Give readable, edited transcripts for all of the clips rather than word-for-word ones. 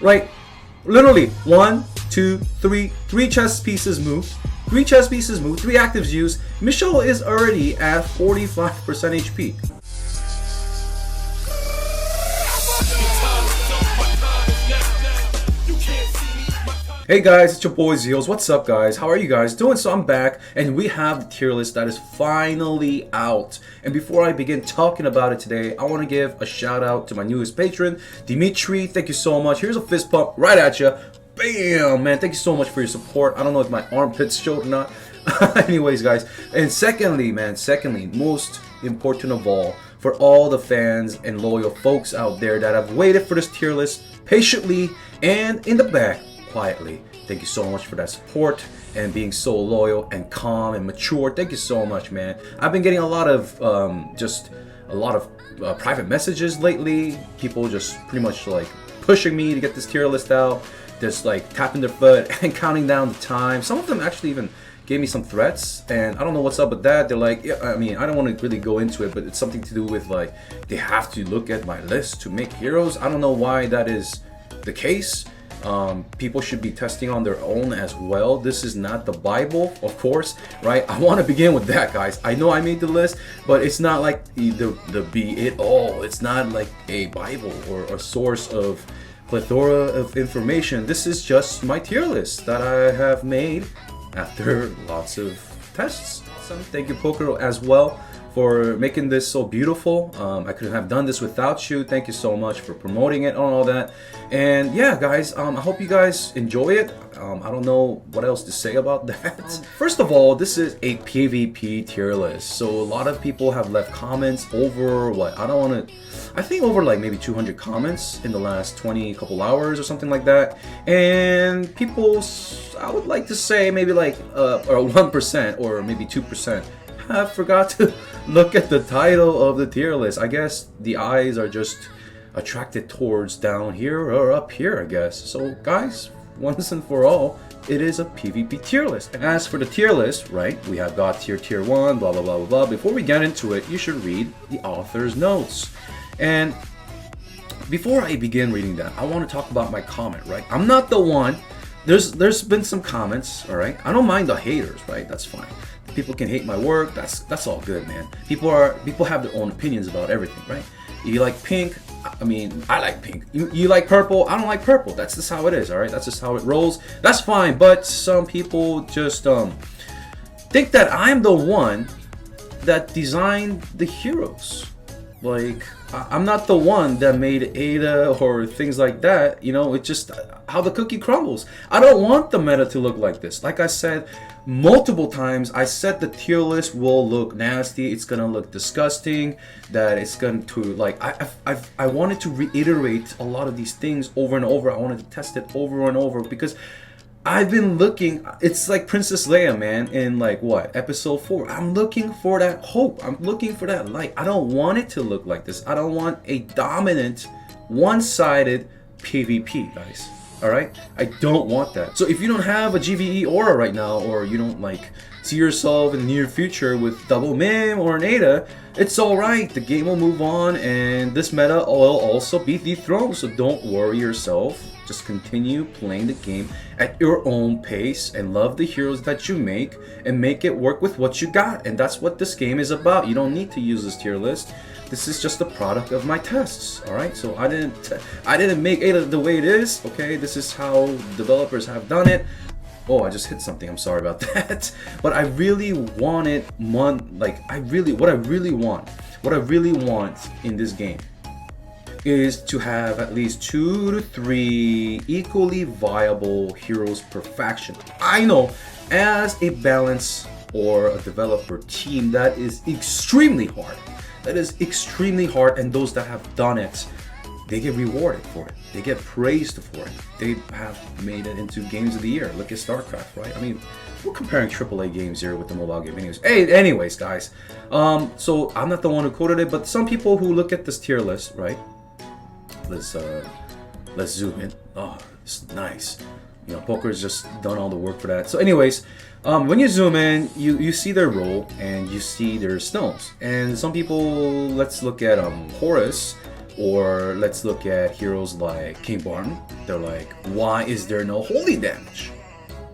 right? Literally, 1, 2, 3, 3 chess pieces moved. 3 chess pieces moved, 3 actives used. Michelle is already at 45% HP. Hey guys, it's your boy Zeals. What's up guys? How are you guys doing? So I'm back and we have the tier list that is finally out. And before I begin talking about it today, I want to give a shout out to my newest patron, Dimitri. Thank you so much. Here's a fist pump right at you. Bam, man. Thank you so much for your support. I don't know if my armpits showed or not. Anyways guys, and secondly, most important of all, for all the fans and loyal folks out there that have waited for this tier list patiently and in the back quietly, thank you so much for that support and being so loyal and calm and mature. Thank you so much, man. I've been getting a lot of private messages lately. People just pretty much like pushing me to get this tier list out, just like tapping their foot and counting down the time. Some of them actually even gave me some threats, and I don't know what's up with that. They're like, yeah, I mean, I don't want to really go into it, but it's something to do with like they have to look at my list to make heroes. I don't know why that is the case. People should be testing on their own as well. This is not the Bible, of course, right? I want to begin with that, guys. I know I made the list, but it's not like the be it all. It's not like a Bible or a source of plethora of information. This is just my tier list that I have made after lots of tests. Thank you, Poker, as well, for making this so beautiful. I couldn't have done this without you. Thank you so much for promoting it and all that. And yeah, guys, I hope you guys enjoy it. I don't know what else to say about that. First of all, this is a PvP tier list. So a lot of people have left comments over what? I think over like maybe 200 comments in the last 20 couple hours or something like that. And people, I would like to say maybe like or 1% or maybe 2% have forgot to look at the title of the tier list. I guess the eyes are just attracted towards down here or up here, I guess. So guys, once and for all, it is a PvP tier list. And as for the tier list, right, we have got tier 1, blah blah blah blah blah. Before we get into it, you should read the author's notes. And before I begin reading that, I want to talk about my comment, right? I'm not the one. There's been some comments, all right? I don't mind the haters, right? That's fine. People can hate my work. That's all good, man. People have their own opinions about everything, right? You like pink, I mean, I like pink. You like purple, I don't like purple. That's just how it is, all right? That's just how it rolls. That's fine. But some people just think that I'm the one that designed the heroes. Like, I'm not the one that made Ada or things like that. You know, it's just how the cookie crumbles. I don't want the meta to look like this. Like I said multiple times, I said the tier list will look nasty. It's gonna look disgusting. That it's going to like I wanted to reiterate a lot of these things over and over. I wanted to test it over and over because I've been looking. It's like Princess Leia, man, in like what, episode 4. I'm looking for that hope. I'm looking for that light. I don't want it to look like this. I don't want a dominant, one-sided PvP, guys. All right, I don't want that. So if you don't have a GVE aura right now, or you don't like see yourself in the near future with double Mim or an Ada, it's all right. The game will move on, and this meta will also be dethroned. So don't worry yourself. Just continue playing the game at your own pace and love the heroes that you make and make it work with what you got. And that's what this game is about. You don't need to use this tier list. This is just a product of my tests, all right? So I didn't make Ada the way it is, okay? This is how developers have done it. Oh, I just hit something. I'm sorry about that. But I really wanted what I really want in this game is to have at least 2 to 3 equally viable heroes per faction. I know as a balance or a developer team, that is extremely hard. That is extremely hard, and those that have done it, they get rewarded for it. They get praised for it. They have made it into games of the year. Look at StarCraft, right? I mean, we're comparing AAA games here with the mobile game anyways. Hey, anyways, guys. So I'm not the one who quoted it, but some people who look at this tier list, right? Let's zoom in. Oh, it's nice. You know, Poker's just done all the work for that. So anyways, when you zoom in, you see their role and you see their stones. And some people, let's look at Horace, or let's look at heroes like King Barton. they're like, why is there no holy damage?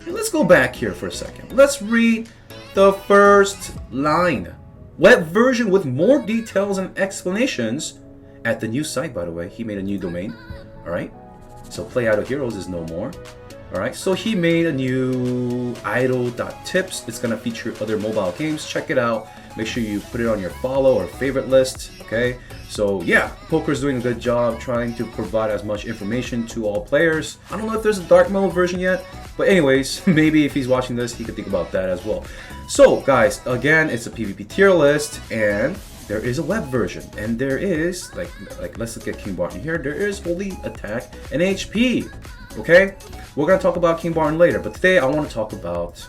And let's go back here for a second. Let's read the first line. Web version with more details and explanations at the new site, by the way. He made a new domain. Alright. So Play Idle Heroes is no more. Alright. So he made a new idle.tips. It's gonna feature other mobile games. Check it out. Make sure you put it on your follow or favorite list. Okay. So yeah, Poker's doing a good job trying to provide as much information to all players. I don't know if there's a dark mode version yet, but anyways, maybe if he's watching this, he could think about that as well. So guys, again, it's a PvP tier list, and there is a web version, and there is like let's look at King Barton here. There is holy attack and HP. Okay, we're gonna talk about King Barton later, but today I want to talk about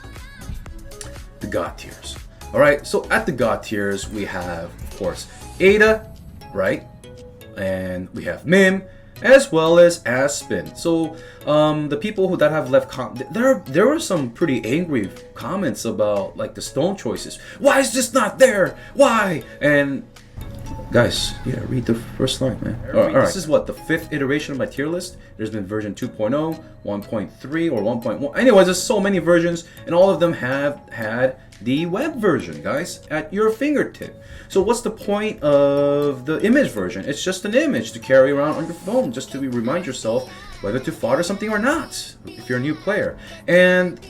the God tiers. All right, so at the God tiers we have, of course, Ada, right, and we have Mim, as well as Aspen. So the people that have left there were some pretty angry comments about like the stone choices. Why is this not there? Why? And guys, yeah, read the first line, man. All right. This is what, the 5th iteration of my tier list. There's been version 2.0, 1.3, or 1.1. Anyways, there's so many versions, and all of them have had the web version, guys, at your fingertip. So what's the point of the image version? It's just an image to carry around on your phone, just to remind yourself whether to fodder something or not, if you're a new player. And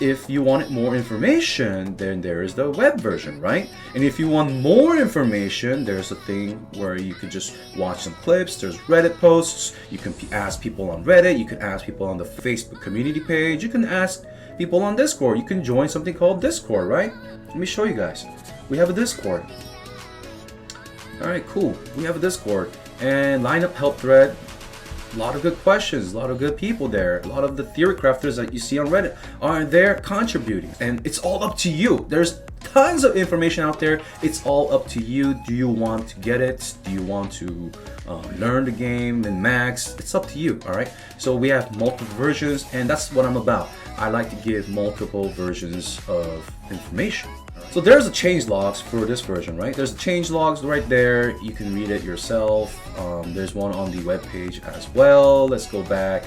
if you wanted more information, then there is the web version, right? And if you want more information, there's a thing where you can just watch some clips. There's Reddit posts. You can ask people on Reddit. You can ask people on the Facebook community page. You can ask people on Discord. You can join something called Discord, right? Let me show you guys. We have a Discord. All right, cool. We have a Discord and lineup help thread. A lot of good questions, a lot of good people there. A lot of the theory crafters that you see on Reddit are there contributing, and it's all up to you. There's tons of information out there. It's all up to you. Do you want to get it? Do you want to learn the game in max? It's up to you. All right. So we have multiple versions, and that's what I'm about. I like to give multiple versions of information. So there's a change logs for this version, right? There's a change logs right there. You can read it yourself. There's one on the web page as well. Let's go back,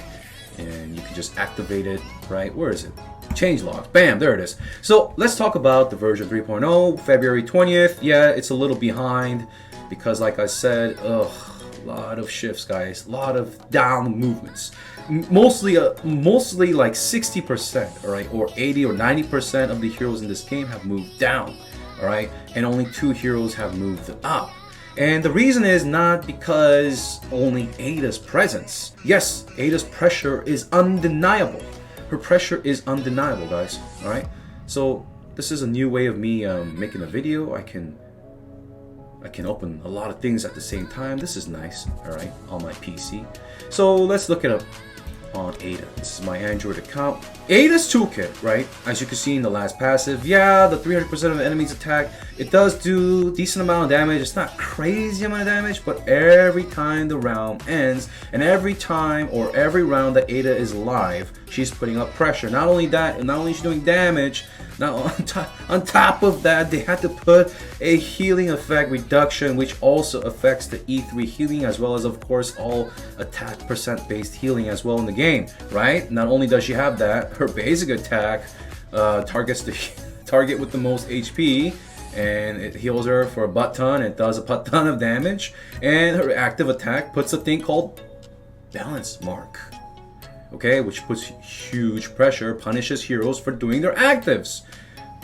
and you can just activate it, right? Where is it? Change logs. Bam, there it is. So let's talk about the version 3.0, February 20th. Yeah, it's a little behind because, like I said, a lot of shifts, guys. A lot of down movements. Mostly like 60%, all right, or 80 or 90% of the heroes in this game have moved down, all right, and only 2 heroes have moved up. And the reason is not because only Ada's presence. Yes, Ada's pressure is undeniable. Her pressure is undeniable, guys, all right. So this is a new way of me making a video. I can open a lot of things at the same time. This is nice, all right, on my PC. So let's look it up on Ada. This is my Android account. Ada's toolkit, right? As you can see in the last passive, yeah, the 300% of the enemy's attack, it does do decent amount of damage. It's not crazy amount of damage, but every time the round ends, and every time or every round that Ada is live, she's putting up pressure. Not only that, not only is she doing damage, now on top of that, they had to put a healing effect reduction, which also affects the E3 healing, as well as, of course, all attack percent based healing as well in the game, right? Not only does she have that, her basic attack targets the target with the most HP, and it heals her for a butt ton. It does a butt ton of damage, and her active attack puts a thing called balance mark. Okay, which puts huge pressure, punishes heroes for doing their actives.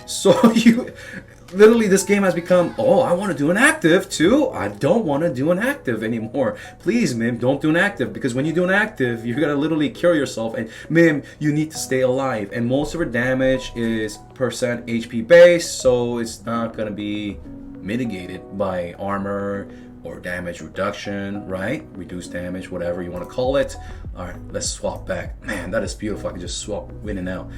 So literally this game has become, oh, I want to do an active too. I don't want to do an active anymore. Please, Mim, don't do an active, because when you do an active, you're gonna literally cure yourself, and Mim, you need to stay alive. And most of her damage is percent HP based, so it's not gonna be mitigated by armor or damage reduction, right? Reduced damage, whatever you want to call it. All right, let's swap back. Man, that is beautiful. I can just swap in and out.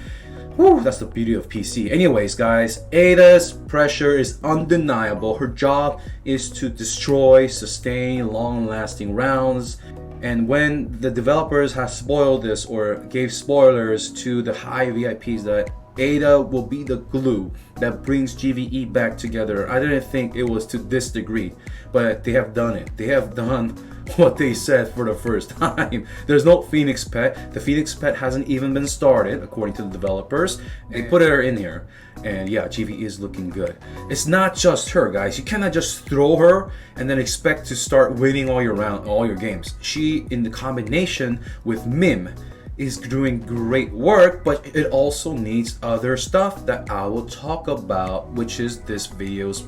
Whew, that's the beauty of PC. Anyways, guys, Ada's pressure is undeniable. Her job is to destroy, sustain long-lasting rounds. And when the developers have spoiled this or gave spoilers to the high VIPs that Ada will be the glue that brings GVE back together. I didn't think it was to this degree, but they have done it. They have done what they said for the first time. There's no Phoenix Pet. The Phoenix Pet hasn't even been started, according to the developers. They put her in here, and yeah, GVE is looking good. It's not just her, guys. You cannot just throw her and then expect to start winning all your games. She, in the combination with Mim, is doing great work, but it also needs other stuff that I will talk about, which is this video's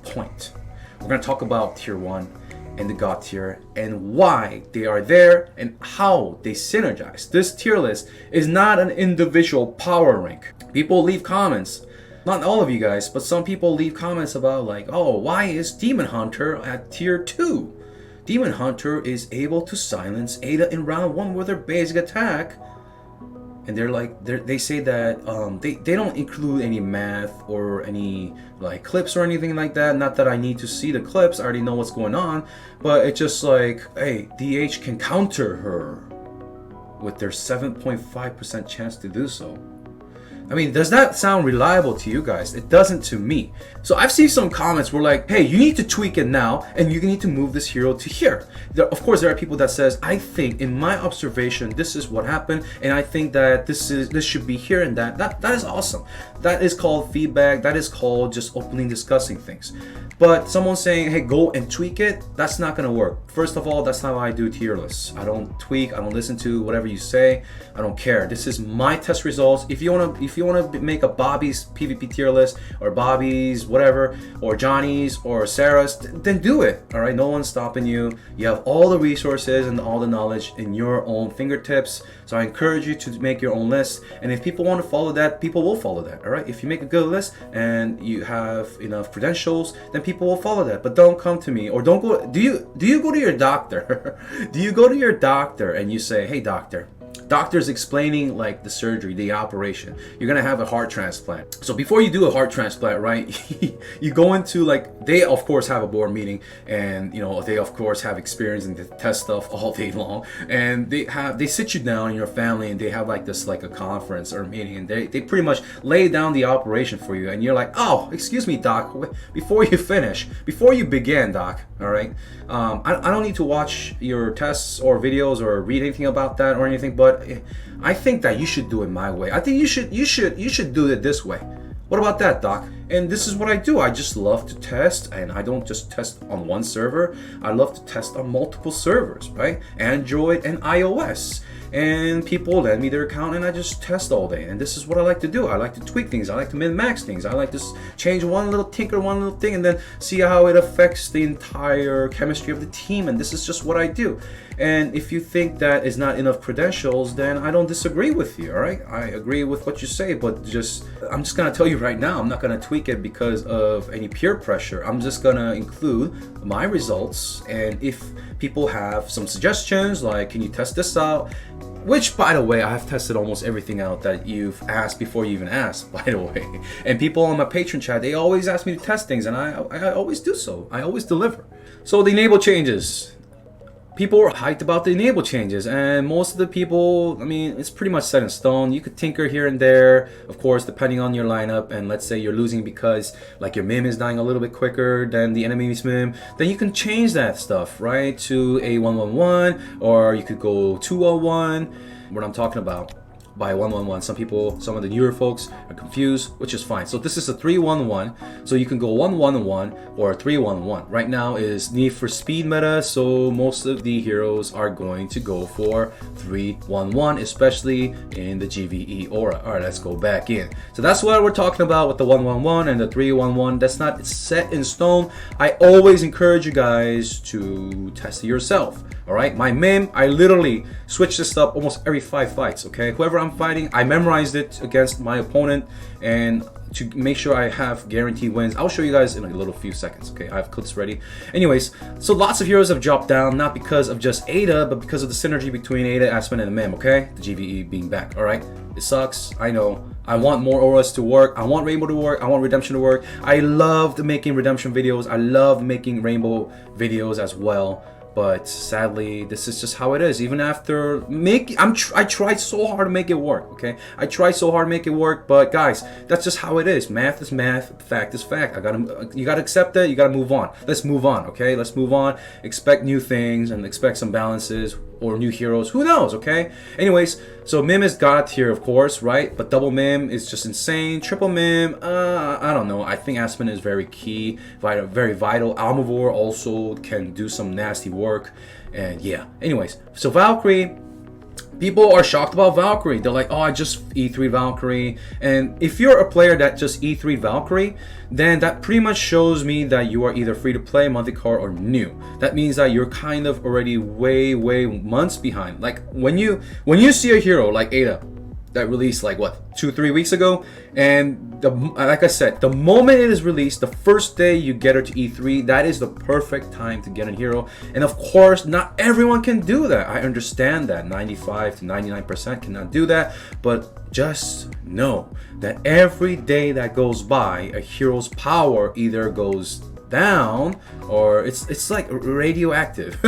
point. We're gonna talk about tier 1 and the God tier and why they are there and how they synergize. This tier list is not an individual power rank. People leave comments, not all of you guys, but some people leave comments about like, oh, why is Demon Hunter at tier 2? Demon Hunter is able to silence Ada in round 1 with her basic attack, and they say that they don't include any math or any like clips or anything like that. Not that I need to see the clips, I already know what's going on, but it's just like, hey, DH can counter her with their 7.5% chance to do so. I mean, does that sound reliable to you guys? It doesn't to me. So I've seen some comments where like, hey, you need to tweak it now and you need to move this hero to here. Of course, there are people that says, I think in my observation, this is what happened, and I think that this should be here and that. That is awesome. That is called feedback. That is called just openly discussing things. But someone saying, hey, go and tweak it, that's not gonna work. First of all, that's not how I do tier lists. I don't tweak, I don't listen to whatever you say. I don't care. This is my test results. If you wanna make a Bobby's PvP tier list, or Bobby's whatever, or Johnny's or Sarah's, then do it. All right, no one's stopping you. You have all the resources and all the knowledge in your own fingertips. So I encourage you to make your own list. And if people want to follow that, people will follow that. All right, if you make a good list and you have enough credentials, then people will follow that. But don't come to me, or don't go. Do you go to your doctor? Do you go to your doctor and you say, hey doctor, doctor's explaining like the surgery, the operation, you're gonna have a heart transplant. So before you do a heart transplant, right, you go into like, they of course have a board meeting, and you know, they of course have experience and they test stuff all day long, and they sit you down and your family, and they have like this, like a conference or a meeting, and they pretty much lay down the operation for you, and you're like, oh, excuse me doc, before you begin doc, all right, I don't need to watch your tests or videos or read anything about that or anything, but I think that you should do it my way. I think you should do it this way. What about that, doc? And this is what I do. I just love to test, and I don't just test on one server. I love to test on multiple servers, right? Android and iOS. And people lend me their account and I just test all day. And this is what I like to do. I like to tweak things. I like to min-max things. I like to change one little thing and then see how it affects the entire chemistry of the team. And this is just what I do. And if you think that is not enough credentials, then I don't disagree with you, all right? I agree with what you say, but I'm just gonna tell you right now, I'm not gonna tweak it because of any peer pressure. I'm just gonna include my results, and if people have some suggestions, like, can you test this out? Which, by the way, I have tested almost everything out that you've asked before you even asked, by the way. And people on my Patreon chat, they always ask me to test things, and I always do so. I always deliver. So the enable changes. People are hyped about the enable changes, and most of the people, I mean, it's pretty much set in stone. You could tinker here and there, of course, depending on your lineup. And let's say you're losing because like your Mim is dying a little bit quicker than the enemy's Mim, then you can change that stuff, right, to a 1-1-1, or you could go 2-1-1. What I'm talking about by 1-1-1. Some of the newer folks are confused, which is fine. So this is a 3-1-1. So you can go 1-1-1 or 3-1-1. Right now is Need for Speed meta, so most of the heroes are going to go for 3-1-1, especially in the GVE aura. All right, let's go back in. So that's what we're talking about with the 1-1-1 and the 3-1-1. That's not set in stone. I always encourage you guys to test it yourself. All right, my Mim, I literally switch this up almost every 5 fights, okay? Whoever I'm fighting, I memorized it against my opponent, and to make sure I have guaranteed wins. I'll show you guys in a little few seconds, okay? I have clips ready. Anyways, so lots of heroes have dropped down, not because of just Ada, but because of the synergy between Ada, Aspen, and the Mim, okay? The GVE being back, all right? It sucks, I know. I want more auras to work. I want Rainbow to work. I want Redemption to work. I loved making Redemption videos. I love making Rainbow videos as well. but sadly, this is just how it is. Even after I tried so hard to make it work. Okay, I tried so hard to make it work, but guys, that's just how it is. Math is math. Fact is fact. You gotta accept it. You gotta move on. Let's move on. Okay, let's move on. Expect new things and expect some balances or new heroes. Who knows? Okay. Anyways, so Mim is god tier, of course, right? But double Mim is just insane. Triple Mim, I don't know. I think Aspen is very key, very vital. Almavor also can do some nasty work, and yeah. Anyways, so Valkyrie. People are shocked about Valkyrie. They're like, oh, I just E3 Valkyrie. And if you're a player that just E3 Valkyrie, then that pretty much shows me that you are either free to play, monthly card, or new. That means that you're kind of already way months behind. Like when you see a hero like Ada that released like what 2-3 weeks ago, and like I said, the moment it is released, the first day you get her to E3, that is the perfect time to get a hero. And of course, not everyone can do that. I understand that 95 to 99% cannot do that, but just know that every day that goes by, a hero's power either goes down or it's like radioactive.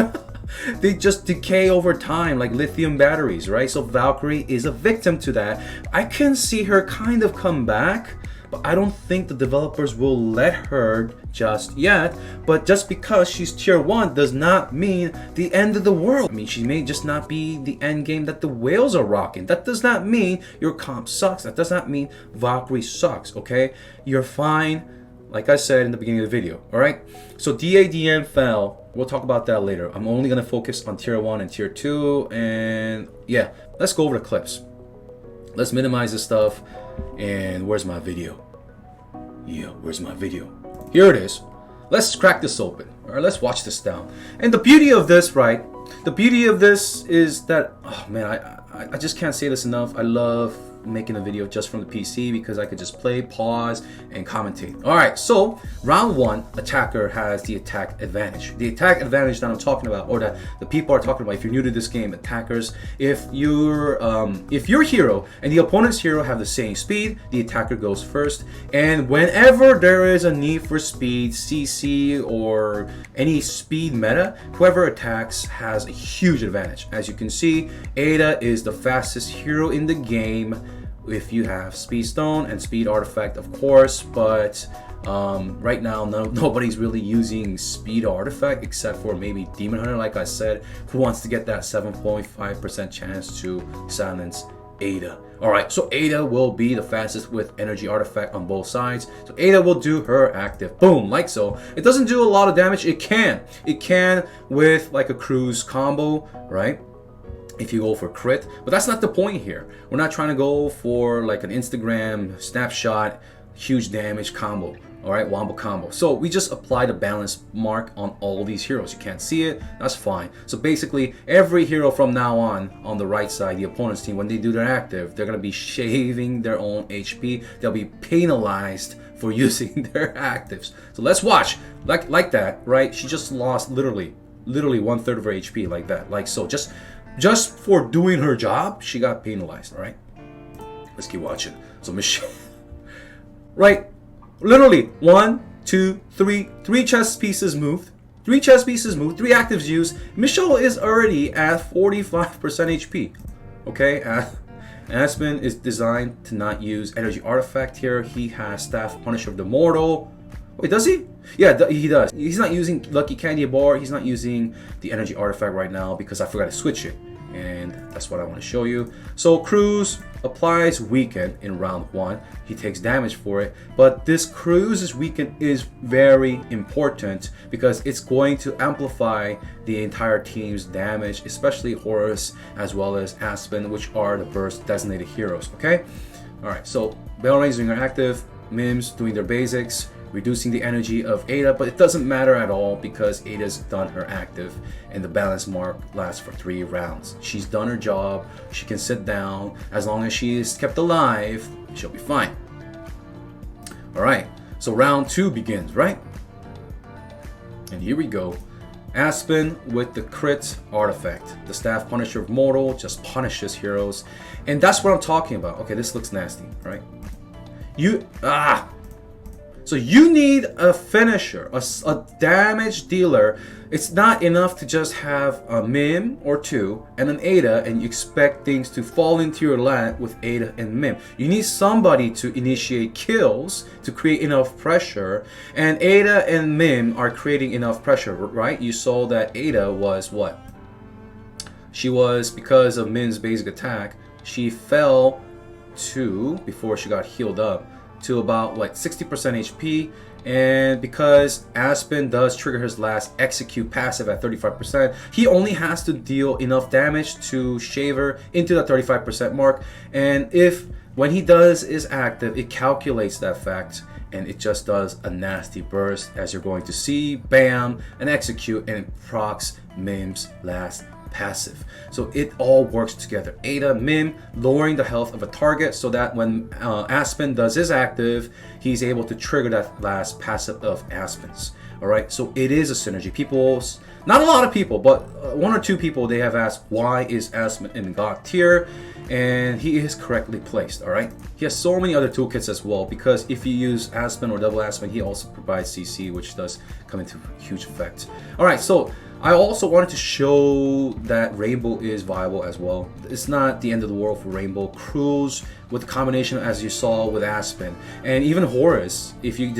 They just decay over time like lithium batteries, right? So Valkyrie is a victim to that. I can see her kind of come back, but I don't think the developers will let her just yet. But just because she's tier 1 does not mean the end of the world. I mean, she may just not be the end game that the whales are rocking. That does not mean your comp sucks. That does not mean Valkyrie sucks, okay? You're fine, like I said in the beginning of the video, all right? So DADM fell. We'll talk about that later. I'm only going to focus on tier 1 and tier 2. And yeah, let's go over the clips. Let's minimize this stuff. And where's my video? Yeah, where's my video? Here it is. Let's crack this open. All right, let's watch this down. And the beauty of this, right? The beauty of this is that, oh man, I just can't say this enough. I love making a video just from the PC because I could just play, pause, and commentate. All right, so round 1, attacker has the attack advantage. The attack advantage that I'm talking about, or that the people are talking about, if you're new to this game, attackers, if your hero and the opponent's hero have the same speed, the attacker goes first. And whenever there is a need for speed, CC, or any speed meta, whoever attacks has a huge advantage. As you can see, Ada is the fastest hero in the game if you have speed stone and speed artifact, of course, but right now nobody's really using speed artifact except for maybe Demon Hunter, like I said, who wants to get that 7.5% chance to silence Ada. Alright, so Ada will be the fastest with energy artifact on both sides. So Ada will do her active, boom, like so. It doesn't do a lot of damage. It can with like a cruise combo, right? If you go for crit, but that's not the point here. We're not trying to go for like an Instagram snapshot huge damage combo, all right, wombo combo. So we just apply the balance mark on all these heroes. You can't see it, that's fine. So basically every hero from now on the right side, the opponent's team, when they do their active, they're gonna be shaving their own HP. They'll be penalized for using their actives. So let's watch, like that, right? She just lost literally 1/3 of her HP, like that, like so. Just for doing her job, she got penalized, all right? Let's keep watching. So Michelle, right? Literally 1, 2, 3 chess pieces moved. 3 chess pieces moved, 3 actives used. Michelle is already at 45% HP, okay? Aspen is designed to not use energy artifact here. He has Staff Punisher of the Mortal. Wait, does he? Yeah, he does. He's not using Lucky Candy Bar. He's not using the energy artifact right now because I forgot to switch it. And that's what I want to show you. So Cruz applies weaken in round 1. He takes damage for it. But this Cruz's weaken is very important because it's going to amplify the entire team's damage, especially Horace as well as Aspen, which are the burst designated heroes, okay? Alright, so Bellrain's doing her active, Mims doing their basics, reducing the energy of Ada, but it doesn't matter at all because Ada's done her active and the balance mark lasts for 3 rounds. She's done her job, she can sit down, as long as she is kept alive, she'll be fine. Alright, so round 2 begins, right? And here we go. Aspen with the crit artifact. The Staff Punisher of Mortal just punishes heroes. And that's what I'm talking about. Okay, this looks nasty, right? So you need a finisher, a damage dealer. It's not enough to just have a Mim or two and an Ada and you expect things to fall into your lap with Ada and Mim. You need somebody to initiate kills to create enough pressure, and Ada and Mim are creating enough pressure, right? You saw that Ada was what? She was, because of Mim's basic attack, she fell to, before she got healed up, to about like 60% HP, and because Aspen does trigger his last execute passive at 35%, he only has to deal enough damage to shave her into that 35% mark, and if when he does is active, it calculates that fact and it just does a nasty burst, as you're going to see, bam, an execute, and it procs Mim's last passive. So it all works together. Ada, Mim, lowering the health of a target so that when Aspen does his active, he's able to trigger that last passive of Aspen's. Alright, so it is a synergy. People, not a lot of people, but one or two people, they have asked, why is Aspen in God tier? And he is correctly placed, alright? He has so many other toolkits as well, because if you use Aspen or double Aspen, he also provides CC, which does come into huge effect. Alright, so I also wanted to show that Rainbow is viable as well. It's not the end of the world for Rainbow. Cruise with the combination, as you saw with Aspen, and even Horace, if you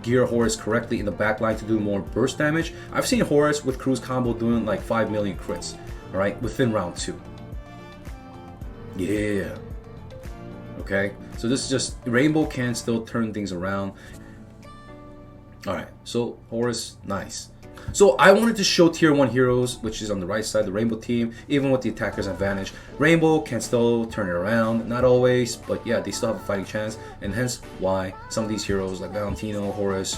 gear Horace correctly in the backline to do more burst damage. I've seen Horace with Cruise combo doing like 5 million crits, alright, within round 2. Yeah. Okay, so this is just, Rainbow can still turn things around. Alright, so Horace, nice. So I wanted to show tier 1 heroes, which is on the right side, the Rainbow team, even with the attacker's advantage. Rainbow can still turn it around, not always, but yeah, they still have a fighting chance, and hence why some of these heroes like Valentino, Horace,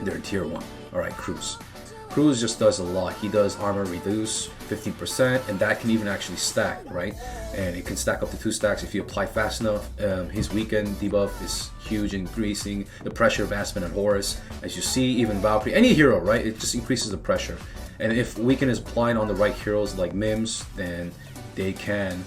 they're tier 1. Alright, Cruz. Cruz just does a lot. He does armor reduce 15%, and that can even actually stack, right? And it can stack up to 2 stacks if you apply fast enough. His weekend debuff is huge, increasing the pressure of Aspen and Horace. As you see, even Valkyrie, any hero, right? It just increases the pressure. And if weekend is applied on the right heroes like Mims, then they can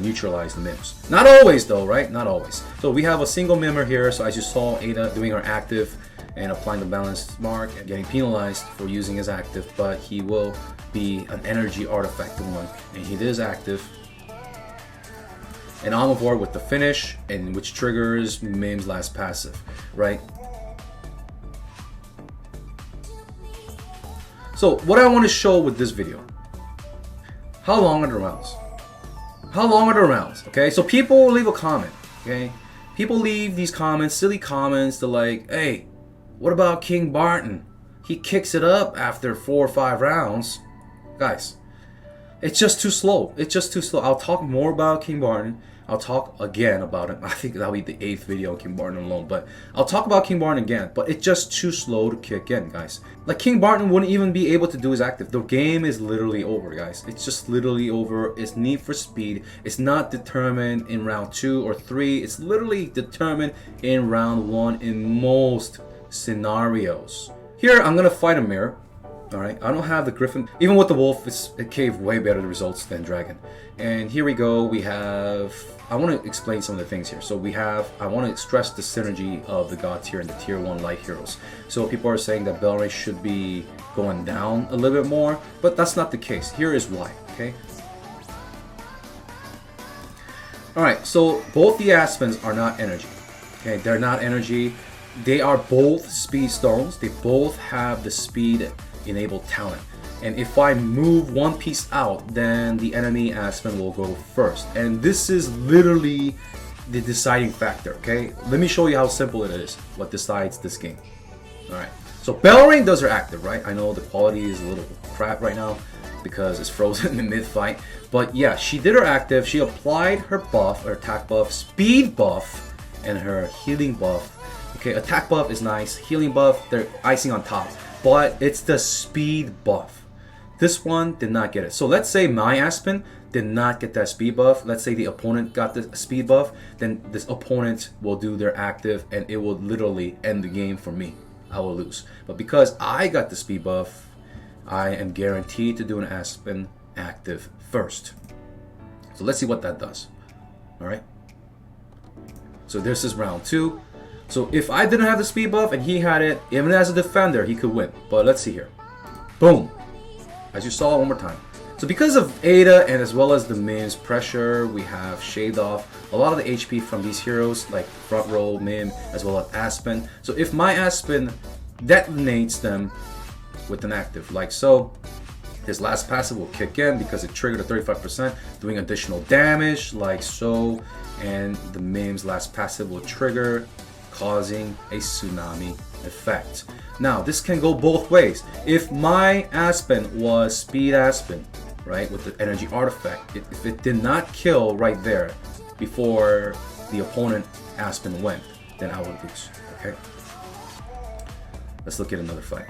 neutralize the Mims. Not always though, right? Not always. So we have a single Mimmer here. So as you saw, Ada doing her active and applying the balanced mark and getting penalized for using his active, but he will be an energy artifact one, and he is active. And I'm aboard with the finish, and which triggers Mim's last passive, right? So what I want to show with this video, how long are the rounds? How long are the rounds? Okay, so people leave a comment, okay? People leave these comments, silly comments, they're like, hey, what about King Barton? He kicks it up after 4 or 5 rounds. Guys, it's just too slow. It's just too slow. I'll talk more about King Barton. I'll talk again about it. I think that'll be the 8th video on King Barton alone. But I'll talk about King Barton again. But it's just too slow to kick in, guys. Like, King Barton wouldn't even be able to do his active. The game is literally over, guys. It's just literally over. It's Need for Speed. It's not determined in round 2 or 3. It's literally determined in round 1 in most scenarios. Here I'm gonna fight a mirror. Alright, I don't have the Griffin. Even with the Wolf, it gave way better results than Dragon. And here we go, we have, I want to explain some of the things here. So we have, I want to stress the synergy of the God tier and the tier 1 light heroes. So people are saying that Bell Ray should be going down a little bit more, but that's not the case. Here is why, okay? Alright, so both the Aspens are not energy. Okay, they're not energy. They are both speed stones. They both have the speed enabled talent. And if I move one piece out, then the enemy Aspen will go first. And this is literally the deciding factor, okay? Let me show you how simple it is, what decides this game. Alright, so Bellring does her active, right? I know the quality is a little crap right now because it's frozen in mid-fight. But yeah, she did her active. She applied her buff, her attack buff, speed buff, and her healing buff. Okay, attack buff is nice, healing buff, they're icing on top, but it's the speed buff. This one did not get it. So let's say my Aspen did not get that speed buff. Let's say the opponent got the speed buff, then this opponent will do their active and it will literally end the game for me. I will lose. But because I got the speed buff, I am guaranteed to do an Aspen active first. So let's see what that does. Alright. So this is round 2. So if I didn't have the speed buff and he had it, even as a defender, he could win. But let's see here. Boom. As you saw one more time. So because of Ada and as well as the Mim's pressure, we have shaved off a lot of the HP from these heroes like front row, Mim, as well as Aspen. So if my Aspen detonates them with an active like so, his last passive will kick in because it triggered a 35%, doing additional damage like so, and the Mim's last passive will trigger, causing a tsunami effect. Now this can go both ways. If my Aspen was speed Aspen, right, with the energy artifact, if it did not kill right there before the opponent Aspen went, then I would lose. Okay, let's look at another fight.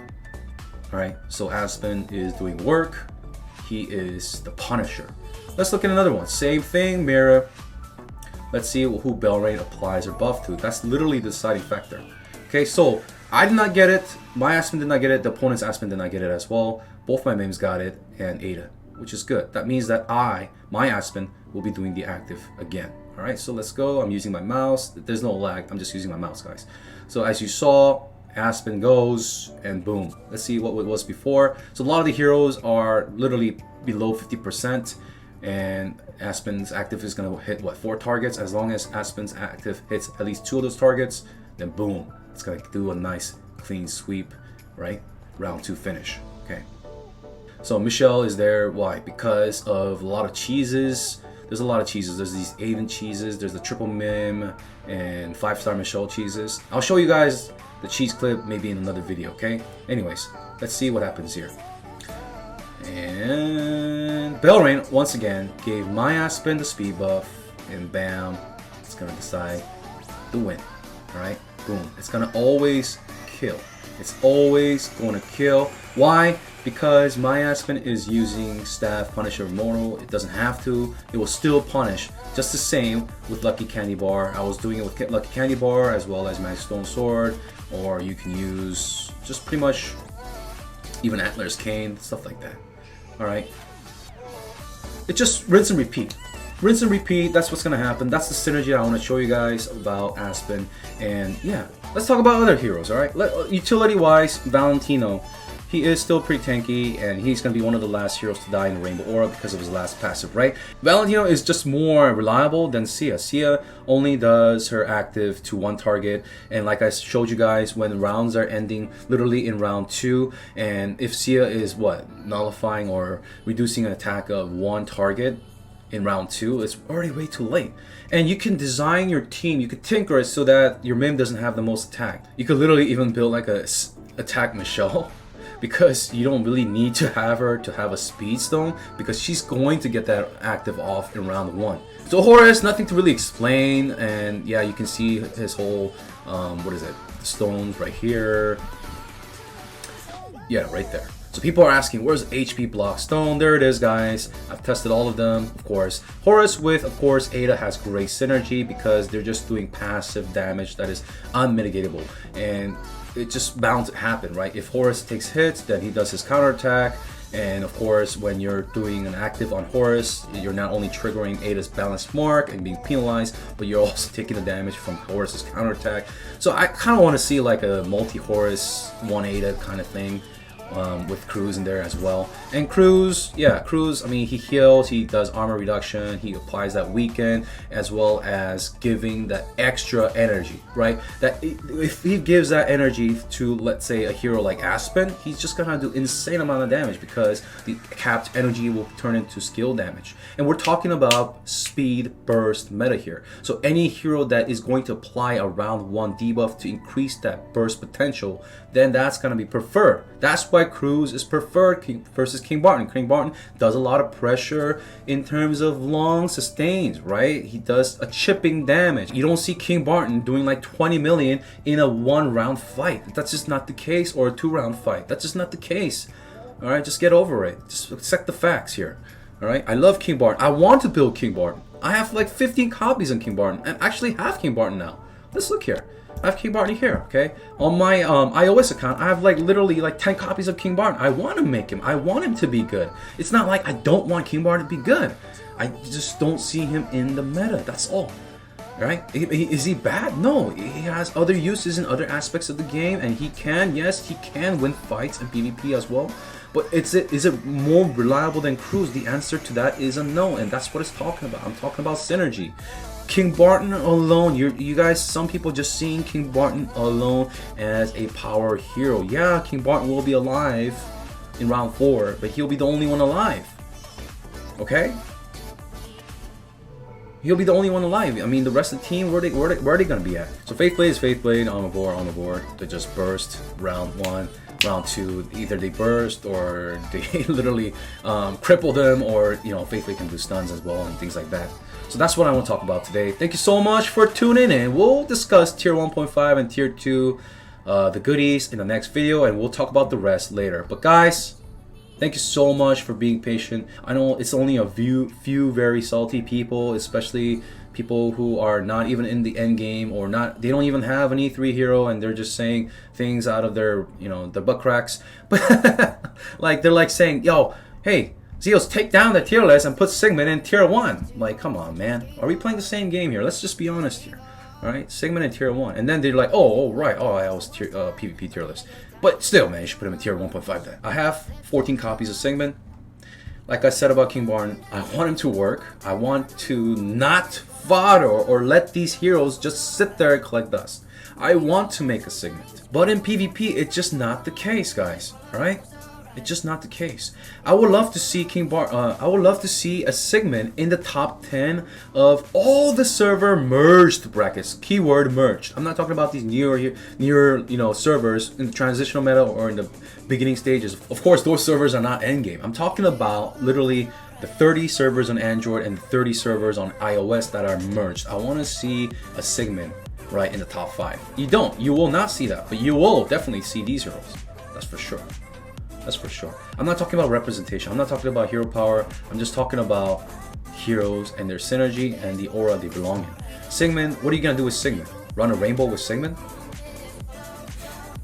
Alright, so Aspen is doing work. He is the Punisher. Let's look at another one. Same thing, mirror. Let's see who Belrain applies her buff to. That's literally the deciding factor. Okay, so I did not get it. My Aspen did not get it. The opponent's Aspen did not get it as well. Both my Mims got it, and Ada, which is good. That means that my Aspen, will be doing the active again. Alright, so let's go. I'm using my mouse. There's no lag. I'm just using my mouse, guys. So as you saw, Aspen goes, and boom. Let's see what it was before. So a lot of the heroes are literally below 50%, and Aspen's active is going to hit, what, 4 targets? As long as Aspen's active hits at least 2 of those targets, then boom. It's going to do a nice clean sweep, right? Round 2 finish, okay? So Michelle is there, why? Because of a lot of cheeses. There's a lot of cheeses. There's these Aiden cheeses, there's the triple Mim, and 5-star Michelle cheeses. I'll show you guys the cheese clip maybe in another video, okay? Anyways, let's see what happens here. And Belrain, once again, gave my Aspen the speed buff, and bam, it's gonna decide the win, alright? Boom. It's gonna always kill. It's always gonna kill. Why? Because my Aspen is using Staff, Punisher, Mortal. It doesn't have to. It will still punish. Just the same with Lucky Candy Bar. I was doing it with Lucky Candy Bar as well as Magic Stone Sword. Or you can use just pretty much even Antler's Cane, stuff like that. Alright? It just rinse and repeat. Rinse and repeat, that's what's going to happen. That's the synergy I want to show you guys about Aspen. And yeah, let's talk about other heroes, alright? Utility-wise, Valentino. He is still pretty tanky, and he's going to be one of the last heroes to die in the Rainbow Aura because of his last passive, right? Valentino is just more reliable than Sia. Sia only does her active to 1 target, and like I showed you guys, when rounds are ending literally in round 2, and if Sia is, nullifying or reducing an attack of 1 target in round 2, it's already way too late. And you can design your team, you could tinker it so that your Mim doesn't have the most attack. You could literally even build like a attack Michelle, because you don't really need to have her to have a speed stone, because she's going to get that active off in round 1. So Horace, nothing to really explain, and yeah, you can see his whole, what is it, the stones right here. Yeah, right there. So people are asking, where's HP block stone? There it is, guys. I've tested all of them, of course. Horace with, of course, Ada has great synergy because they're just doing passive damage that is unmitigatable. And it's just bound to happen, right? If Horace takes hits, then he does his counterattack. And of course, when you're doing an active on Horace, you're not only triggering Ada's balance mark and being penalized, but you're also taking the damage from Horace's counterattack. So I kind of want to see like a multi-Horace, 1 Ada kind of thing. With Cruz in there as well. And Cruz, yeah, Cruz, I mean, he heals, he does armor reduction, he applies that weaken, as well as giving that extra energy, right? That if he gives that energy to, let's say, a hero like Aspen, he's just gonna do insane amount of damage because the capped energy will turn into skill damage. And we're talking about speed burst meta here. So any hero that is going to apply a round 1 debuff to increase that burst potential, then that's gonna be preferred. That's why Cruz is preferred versus King Barton. King Barton does a lot of pressure in terms of long sustains, right? He does a chipping damage. You don't see King Barton doing like 20 million in a 1-round fight. That's just not the case, or a 2-round fight. That's just not the case. All right, just get over it. Just accept the facts here. All right, I love King Barton. I want to build King Barton. I have like 15 copies on King Barton, and actually have King Barton now. Let's look here. I have King Barton here, okay? On my iOS account, I have like literally like 10 copies of King Barton. I want to make him. I want him to be good. It's not like I don't want King Barton to be good. I just don't see him in the meta. That's all. Right? Is he bad? No, he has other uses in other aspects of the game, and he can, yes, he can win fights in PvP as well. But is it more reliable than Cruz? The answer to that is a no, and that's what it's talking about. I'm talking about synergy. King Barton alone, you guys, some people just seeing King Barton alone as a power hero. Yeah, King Barton will be alive in round 4, but he'll be the only one alive. Okay? He'll be the only one alive. I mean, the rest of the team, where are they gonna be at? So Faith Blade is Faith Blade on the board. They just burst round 1, round 2. Either they burst or they literally cripple them, or Faith Blade can do stuns as well and things like that. So that's what I want to talk about today. Thank you so much for tuning in. We'll discuss tier 1.5 and tier 2, the goodies in the next video, and we'll talk about the rest later. But guys, thank you so much for being patient. I know it's only a few very salty people, especially people who are not even in the end game, or they don't even have an E3 hero, and they're just saying things out of their, their butt cracks. But like they're like saying, yo, hey, Zeals, take down the tier list and put Sigmund in tier 1. Like, come on, man. Are we playing the same game here? Let's just be honest here. Alright, Sigmund in tier 1. And then they're like, oh right, I was PvP tier list. But still, man, you should put him in tier 1.5 then. I have 14 copies of Sigmund. Like I said about King Barton, I want him to work. I want to not fodder or let these heroes just sit there and collect dust. I want to make a Sigmund. But in PvP, it's just not the case, guys. Alright? It's just not the case. I would love to see I would love to see a Sigmund in the top 10 of all the server merged brackets. Keyword merged. I'm not talking about these newer servers in the transitional meta or in the beginning stages. Of course, those servers are not endgame. I'm talking about literally the 30 servers on Android and the 30 servers on iOS that are merged. I want to see a Sigmund right in the top 5. You will not see that, but you will definitely see these heroes. That's for sure. That's for sure. I'm not talking about representation. I'm not talking about hero power. I'm just talking about heroes and their synergy and the aura they belong in. Sigmund, what are you going to do with Sigmund? Run a Rainbow with Sigmund?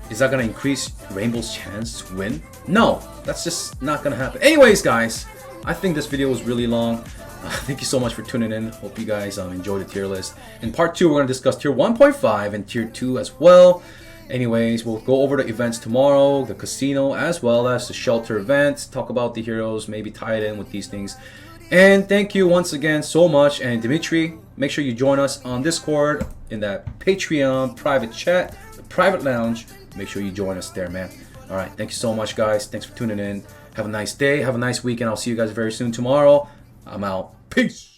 Is that going to increase Rainbow's chance to win? No, that's just not going to happen. Anyways, guys, I think this video was really long. Thank you so much for tuning in. Hope you guys enjoy the tier list. In part 2, we're going to discuss tier 1.5 and tier 2 as well. Anyways, we'll go over the events tomorrow, the casino, as well as the shelter event, talk about the heroes, maybe tie it in with these things. And thank you once again so much. And Dimitri, make sure you join us on Discord, in that Patreon private chat, the private lounge. Make sure you join us there, man. All right, thank you so much, guys. Thanks for tuning in. Have a nice day. Have a nice weekend. I'll see you guys very soon tomorrow. I'm out. Peace.